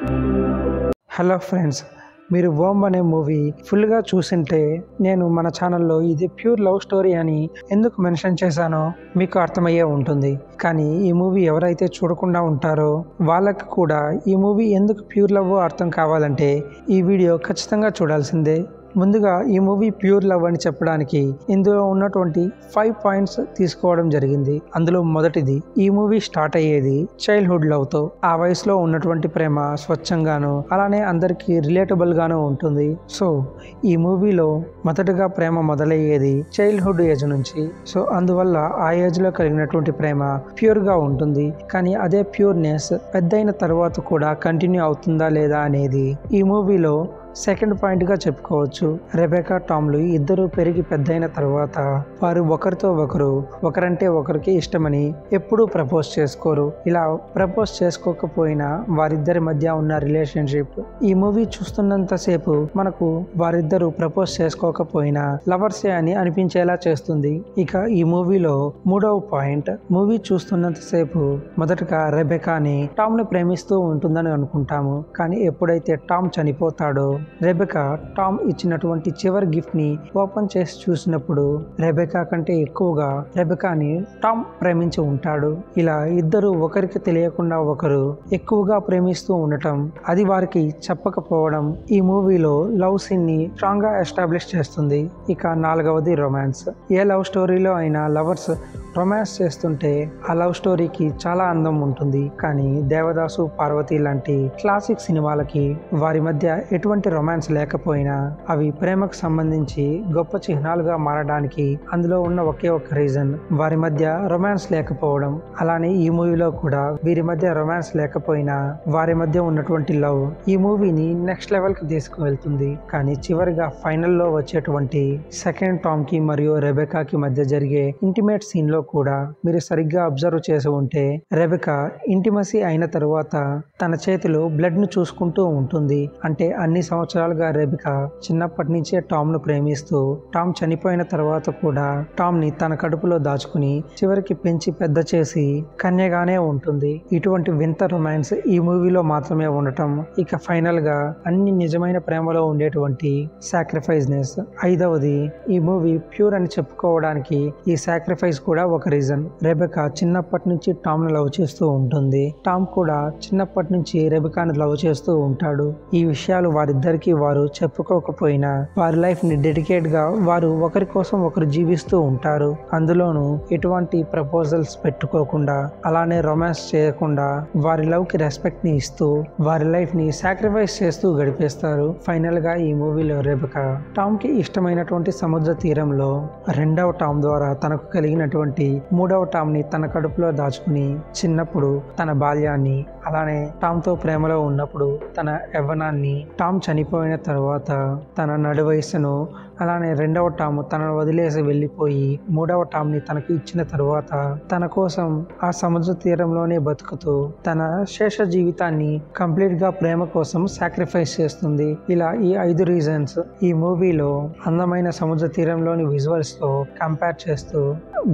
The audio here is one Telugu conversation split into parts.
హలో ఫ్రెండ్స్, మీరు ఓం అనే మూవీ ఫుల్గా చూసింటే నేను మన ఛానల్లో ఇది ప్యూర్ లవ్ స్టోరీ అని ఎందుకు మెన్షన్ చేశానో మీకు అర్థమయ్యే ఉంటుంది. కానీ ఈ మూవీ ఎవరైతే చూడకుండా ఉంటారో వాళ్ళకి కూడా ఈ మూవీ ఎందుకు ప్యూర్ లవ్ అర్థం కావాలంటే ఈ వీడియో ఖచ్చితంగా చూడాల్సిందే. ముందుగా ఈ మూవీ ప్యూర్ లవ్ అని చెప్పడానికి ఇందులో ఉన్నటువంటి 5 పాయింట్స్ తీసుకోవడం జరిగింది. అందులో మొదటిది, ఈ మూవీ స్టార్ట్ అయ్యేది చైల్డ్హుడ్ లవ్ తో. ఆ వయసులో ఉన్నటువంటి ప్రేమ స్వచ్ఛంగాను అలానే అందరికి రిలేటబుల్ గాను ఉంటుంది. సో ఈ మూవీలో మొదటగా ప్రేమ మొదలయ్యేది చైల్డ్హుడ్ ఏజ్ నుంచి. సో అందువల్ల ఆ ఏజ్ లో కలిగినటువంటి ప్రేమ ప్యూర్ గా ఉంటుంది. కానీ అదే ప్యూర్నెస్ పెద్దయిన తర్వాత కూడా కంటిన్యూ అవుతుందా లేదా అనేది ఈ మూవీలో సెకండ్ పాయింట్ గా చెప్పుకోవచ్చు. రెబెకా, టామ్లు ఇద్దరు పెరిగి పెద్దయిన తర్వాత వారు ఒకరితో ఒకరంటే ఒకరికి ఇష్టమని ఎప్పుడూ ప్రపోజ్ చేసుకోరు. ఇలా ప్రపోజ్ చేసుకోకపోయినా వారిద్దరి మధ్య ఉన్న రిలేషన్షిప్ ఈ మూవీ చూస్తున్నంత సేపు మనకు వారిద్దరు ప్రపోజ్ చేసుకోకపోయినా లవర్సే అని అనిపించేలా చేస్తుంది. ఇక ఈ మూవీలో మూడవ పాయింట్, మూవీ చూస్తున్నంత సేపు మొదటగా రెబెకాని టామ్ ని ప్రేమిస్తూ ఉంటుందని అనుకుంటాము. కానీ ఎప్పుడైతే టామ్ చనిపోతాడో రెబెకా టామ్ ఇచ్చినటువంటి చివరి గిఫ్ట్ ని ఓపెన్ చేసి చూసినప్పుడు రెబెకా కంటే ఎక్కువగా రెబెకాని టామ్ ప్రేమించి ఉంటాడు. ఇలా ఇద్దరు ఒకరికి తెలియకుండా ఒకరు ఎక్కువగా ప్రేమిస్తూ ఉండటం, అది వారికి చెప్పకపోవడం ఈ మూవీలో లవ్ సీన్ ని స్ట్రాంగ్ గా ఎస్టాబ్లిష్ చేస్తుంది. ఇక నాలుగవది రొమాన్స్. ఏ లవ్ స్టోరీలో అయినా లవర్స్ రొమాన్స్ చేస్తుంటే ఆ లవ్ స్టోరీకి చాలా అందం ఉంటుంది. కానీ దేవదాసు, పార్వతి లాంటి క్లాసిక్ సినిమాలకి వారి మధ్య ఎటువంటి రొమాన్స్ లేకపోయినా అవి ప్రేమకు సంబంధించి గొప్ప చిహ్నాలుగా మారడానికి అందులో ఉన్న ఒకే ఒక రీజన్ వారి మధ్య రొమాన్స్ లేకపోవడం. అలానే ఈ మూవీలో కూడా వీరి మధ్య రొమాన్స్ లేకపోయినా వారి మధ్య ఉన్నటువంటి లవ్ ఈ మూవీని నెక్స్ట్ లెవెల్ కి తీసుకువెళ్తుంది. కానీ చివరిగా ఫైనల్లో వచ్చేటువంటి సెకండ్ టామ్ కి మరియు రెబెకాకి మధ్య జరిగే ఇంటిమేట్ సీన్ లో కూడా మీరు సరిగ్గా అబ్జర్వ్ చేసి ఉంటే రెబెకా ఇంటిమసీ అయిన తరువాత తన చేతిలో బ్లడ్ ను చూసుకుంటూ ఉంటుంది. అంటే అన్ని సంవత్సరాలుగా రెబెకా చిన్నప్పటి నుంచే టామ్ ను ప్రేమిస్తూ టామ్ చనిపోయిన తర్వాత కూడా టామ్ ని తన కడుపులో దాచుకుని చివరికి పెంచి పెద్ద చేసి కన్యగానే ఉంటుంది. ఇటువంటి వింత రొమాన్స్ ఈ మూవీలో మాత్రమే ఉండటం. ఇక ఫైనల్ గా అన్ని నిజమైన ప్రేమలో ఉండేటువంటి సాక్రిఫైస్నెస్. ఐదవది, ఈ మూవీ ప్యూర్ అని చెప్పుకోవడానికి ఈ సాక్రిఫైస్ కూడా ఒక రీజన్. రెబెకా చిన్నప్పటి నుంచి టామ్ ను లవ్ చేస్తూ ఉంటుంది. టామ్ కూడా చిన్నప్పటి నుంచి రెబెకాను లవ్ చేస్తూ ఉంటాడు. ఈ విషయాలు వారిద్దరికి వారు చెప్పుకోకపోయినా వారి లైఫ్ ని డెడికేట్ గా వారు ఒకరి కోసం ఒకరు జీవిస్తూ ఉంటారు. అందులోనూ ఎటువంటి ప్రపోజల్స్ పెట్టుకోకుండా అలానే రొమాన్స్ చేయకుండా వారి లవ్ కి రెస్పెక్ట్ ని ఇస్తూ వారి లైఫ్ ని సాక్రిఫైస్ చేస్తూ గడిపేస్తారు. ఫైనల్ గా ఈ మూవీలో రెబెకా టామ్ కి ఇష్టమైనటువంటి సముద్ర తీరంలో రెండవ టామ్ ద్వారా తనకు కలిగినటువంటి మూడవ టామ్ ని తన కడుపులో దాచుకుని చిన్నప్పుడు తన బాల్యాన్ని అలానే టామ్ తో ప్రేమలో ఉన్నప్పుడు తన యవ్వనాన్ని, టామ్ చనిపోయిన తర్వాత తన నడువయసును, అలానే రెండవ టామ్ తనను వదిలేసి వెళ్ళిపోయి మూడవ టామ్ ని తనకు ఇచ్చిన తరువాత తన కోసం ఆ సముద్ర తీరంలోనే బతుకుతూ తన శేష జీవితాన్ని కంప్లీట్ గా ప్రేమ కోసం సాక్రిఫైస్ చేస్తుంది. ఇలా ఈ 5 రీజన్స్ ఈ మూవీలో అందమైన సముద్ర తీరంలోని విజువల్స్ తో కంపేర్ చేస్తూ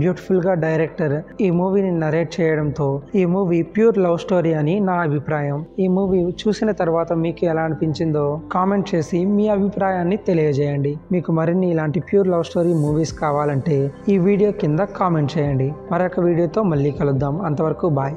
బ్యూటిఫుల్ గా డైరెక్టర్ ఈ మూవీని నరేట్ చేయడంతో ఈ మూవీ ప్యూర్ లవ్ స్టోరీ అని నా అభిప్రాయం. ఈ మూవీ చూసిన తర్వాత మీకు ఎలా అనిపించిందో కామెంట్ చేసి మీ అభిప్రాయాన్ని తెలియజేయండి. మీకు మరిన్ని ఇలాంటి ప్యూర్ లవ్ స్టోరీ మూవీస్ కావాలంటే ఈ వీడియో కింద కామెంట్ చేయండి. మరొక వీడియోతో మళ్ళీ కలుద్దాం. అంతవరకు బాయ్.